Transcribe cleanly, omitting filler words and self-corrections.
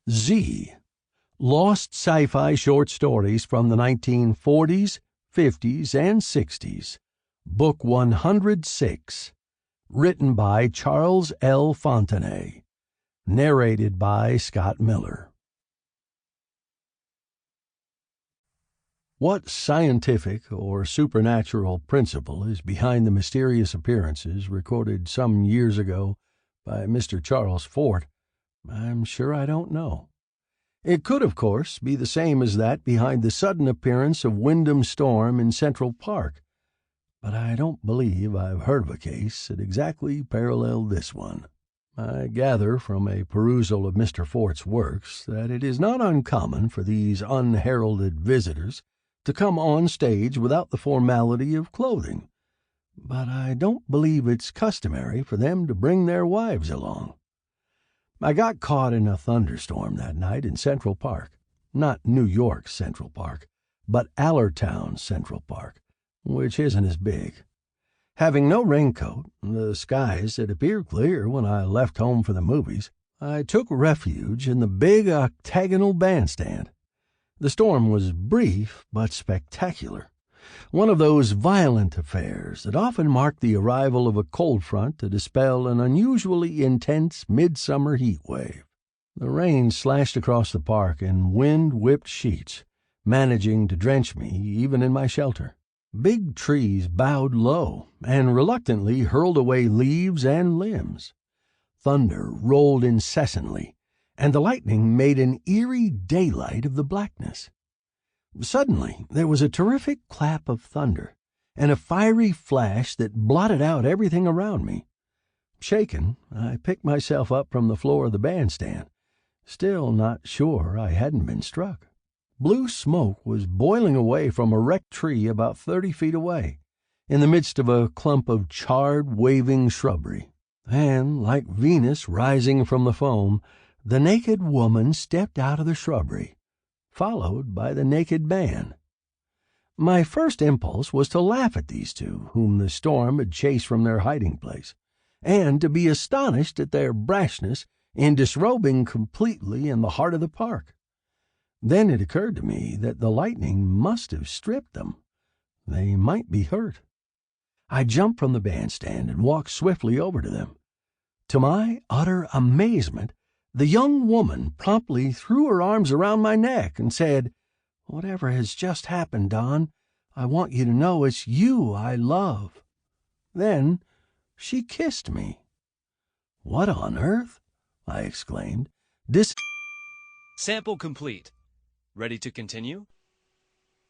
Z. Lost sci-fi short stories from the 1940s, 50s, and 60s. Book 106. Written by Charles L. Fontenay. Narrated by Scott Miller. What scientific or supernatural principle is behind the mysterious appearances recorded some years ago by Mr. Charles Fort, I'm sure I don't know. It could, of course, be the same as that behind the sudden appearance of Wyndham Storm in Central Park, but I don't believe I've heard of a case that exactly paralleled this one. I gather from a perusal of Mr. Fort's works that it is not uncommon for these unheralded visitors to come on stage without the formality of clothing, but I don't believe it's customary for them to bring their wives along. I got caught in a thunderstorm that night in Central Park, not New York Central Park, but Allertown Central Park, which isn't as big. Having no raincoat, the skies had appeared clear when I left home for the movies, I took refuge in the big octagonal bandstand. The storm was brief but spectacular, one of those violent affairs that often mark the arrival of a cold front to dispel an unusually intense midsummer heat wave. The rain slashed across the park in wind-whipped sheets, managing to drench me even in my shelter. Big trees bowed low and reluctantly hurled away leaves and limbs. Thunder rolled incessantly, and the lightning made an eerie daylight of the blackness. Suddenly, there was a terrific clap of thunder, and a fiery flash that blotted out everything around me. Shaken, I picked myself up from the floor of the bandstand, still not sure I hadn't been struck. Blue smoke was boiling away from a wrecked tree about 30 feet away, in the midst of a clump of charred, waving shrubbery. And, like Venus rising from the foam, the naked woman stepped out of the shrubbery, followed by the naked man. My first impulse was to laugh at these two, whom the storm had chased from their hiding place, and to be astonished at their brashness in disrobing completely in the heart of the park. Then it occurred to me that the lightning must have stripped them. They might be hurt. I jumped from the bandstand and walked swiftly over to them. To my utter amazement, the young woman promptly threw her arms around my neck and said, "Whatever has just happened, Don, I want you to know it's you I love." Then she kissed me. "What on earth?" I exclaimed. Sample complete. Ready to continue?